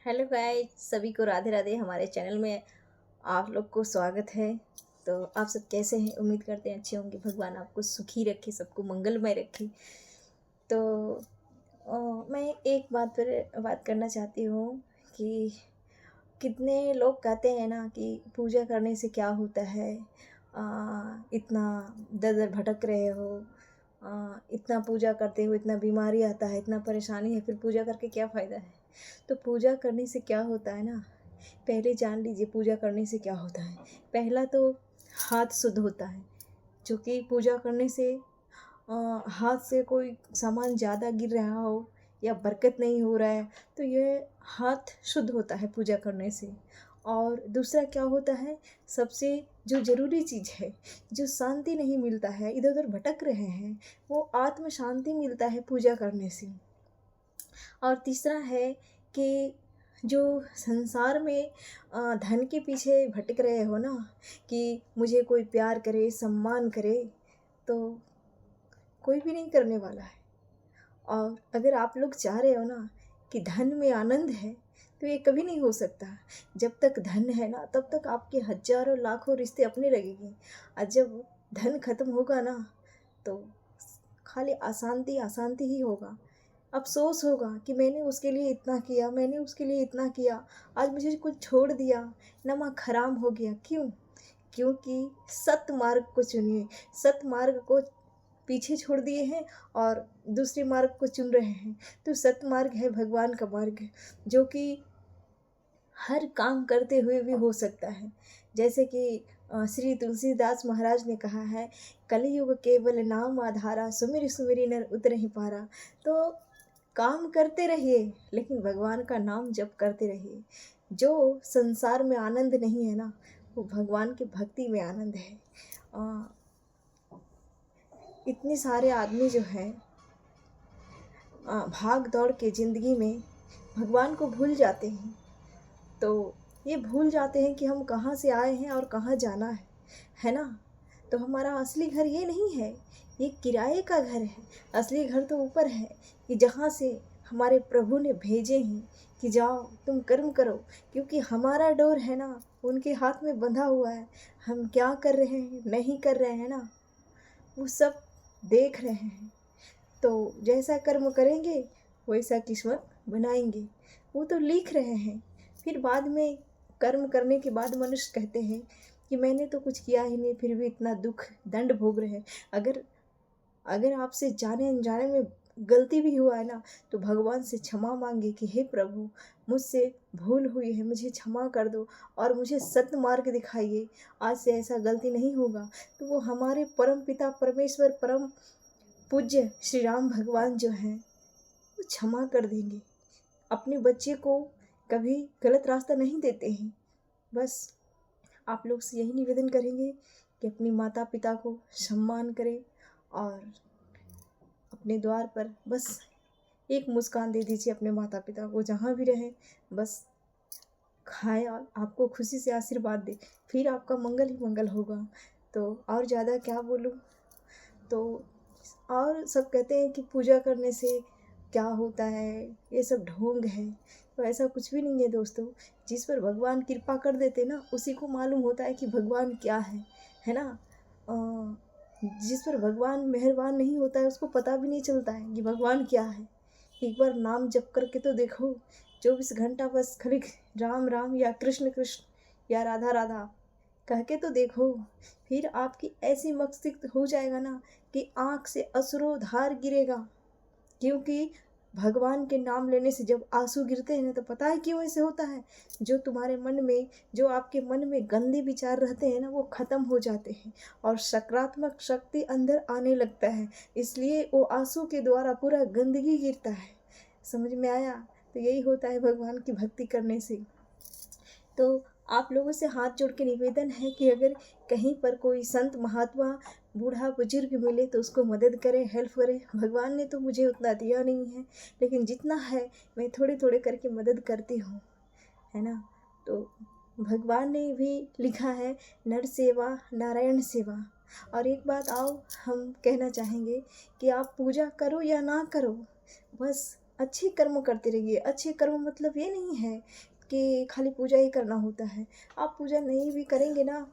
Hello guys, सभी को राधे राधे। हमारे चैनल में आप लोग को स्वागत है। तो आप सब कैसे हैं? उम्मीद करते हैं अच्छे होंगे। भगवान आपको सुखी रखे, सबको मंगलमय रखे। तो मैं एक बात पर बात करना चाहती हूँ कि कितने लोग कहते हैं ना कि पूजा करने से क्या होता है। इतना दर दर भटक रहे हो, इतना पूजा करते हो, इतना बीमारी आता है, इतना परेशानी है, फिर पूजा करके क्या फ़ायदा है। तो पूजा करने से क्या होता है ना, पहले जान लीजिए पूजा करने से क्या होता है। पहला तो हाथ शुद्ध होता है, जो कि पूजा करने से हाथ से कोई सामान ज़्यादा गिर रहा हो या बरकत नहीं हो रहा है, तो ये हाथ शुद्ध होता है पूजा करने से। और दूसरा क्या होता है, सबसे जो ज़रूरी चीज़ है, जो शांति नहीं मिलता है, इधर उधर भटक रहे हैं, वो आत्म शांति मिलता है पूजा करने से। और तीसरा है कि जो संसार में धन के पीछे भटक रहे हो ना, कि मुझे कोई प्यार करे, सम्मान करे, तो कोई भी नहीं करने वाला है। और अगर आप लोग चाह रहे हो ना कि धन में आनंद है, तो ये कभी नहीं हो सकता। जब तक धन है ना, तब तक आपके हजारों लाखों रिश्ते अपने लगेंगे। और जब धन खत्म होगा ना, तो खाली अशांति अशांति ही होगा। अफ़सोस होगा कि मैंने उसके लिए इतना किया, मैंने उसके लिए इतना किया, आज मुझे कुछ छोड़ दिया, नमक हराम हो गया। क्यों? क्योंकि सत मार्ग को चुनिए, सत मार्ग को पीछे छोड़ दिए हैं और दूसरे मार्ग को चुन रहे हैं। तो सत मार्ग है भगवान का मार्ग, जो कि हर काम करते हुए भी हो सकता है। जैसे कि श्री तुलसीदास महाराज ने कहा है, कलियुग केवल नाम आधारा, सुमिर सुमिरि नर उतरहि पारा। तो काम करते रहिए, लेकिन भगवान का नाम जप करते रहिए। जो संसार में आनंद नहीं है ना, वो भगवान की भक्ति में आनंद है। अ, इतने सारे आदमी जो हैं भाग दौड़ के ज़िंदगी में भगवान को भूल जाते हैं। तो ये भूल जाते हैं कि हम कहाँ से आए हैं और कहाँ जाना है ना। तो हमारा असली घर ये नहीं है, ये किराए का घर है। असली घर तो ऊपर है, कि जहाँ से हमारे प्रभु ने भेजे हैं कि जाओ तुम कर्म करो। क्योंकि हमारा डोर है ना, उनके हाथ में बंधा हुआ है। हम क्या कर रहे हैं, नहीं कर रहे हैं ना, वो सब देख रहे हैं। तो जैसा कर्म करेंगे वैसा किस्मत बनाएंगे, वो तो लिख रहे हैं। फिर बाद में कर्म करने के बाद मनुष्य कहते हैं कि मैंने तो कुछ किया ही नहीं, फिर भी इतना दुख दंड भोग रहे हैं। अगर अगर आपसे जाने अनजाने में गलती भी हुआ है ना, तो भगवान से क्षमा मांगे कि हे प्रभु, मुझसे भूल हुई है, मुझे क्षमा कर दो और मुझे सत्य मार्ग दिखाइए। आज से ऐसा गलती नहीं होगा। तो वो हमारे परम पिता परमेश्वर, परम पूज्य श्री राम भगवान जो हैं, वो क्षमा कर देंगे। अपने बच्चे को कभी गलत रास्ता नहीं देते हैं। बस आप लोग से यही निवेदन करेंगे कि अपने माता पिता को सम्मान करें और अपने द्वार पर बस एक मुस्कान दे दीजिए अपने माता पिता को, जहाँ भी रहें बस खाए और आपको खुशी से आशीर्वाद दे, फिर आपका मंगल ही मंगल होगा। तो और ज़्यादा क्या बोलूँ। तो और सब कहते हैं कि पूजा करने से क्या होता है, ये सब ढोंग है। तो ऐसा कुछ भी नहीं है दोस्तों। जिस पर भगवान कृपा कर देते ना, उसी को मालूम होता है कि भगवान क्या है ना। जिस पर भगवान मेहरबान नहीं होता है, उसको पता भी नहीं चलता है कि भगवान क्या है। एक बार नाम जप करके तो देखो, 24 घंटा बस खाली राम राम या कृष्ण कृष्ण या राधा राधा कह के तो देखो। फिर आपकी ऐसी मस्तिष्क हो जाएगा ना कि आँख से अश्रु धार गिरेगा। क्योंकि भगवान के नाम लेने से जब आंसू गिरते हैं ना, तो पता है क्यों ऐसे होता है। जो तुम्हारे मन में, जो आपके मन में गंदे विचार रहते हैं ना, वो ख़त्म हो जाते हैं और सकारात्मक शक्ति अंदर आने लगता है। इसलिए वो आंसू के द्वारा पूरा गंदगी गिरता है। समझ में आया? तो यही होता है भगवान की भक्ति करने से। तो आप लोगों से हाथ जोड़ के निवेदन है कि अगर कहीं पर कोई संत महात्मा बूढ़ा बुजुर्ग मिले तो उसको मदद करें, हेल्प करें। भगवान ने तो मुझे उतना दिया नहीं है, लेकिन जितना है मैं थोड़े थोड़े करके मदद करती हूँ, है ना। तो भगवान ने भी लिखा है, नर सेवा नारायण सेवा। और एक बात आओ हम कहना चाहेंगे कि आप पूजा करो या ना करो, बस अच्छे कर्म करते रहिए। अच्छे कर्म मतलब ये नहीं है कि खाली पूजा ही करना होता है। आप पूजा नहीं भी करेंगे ना,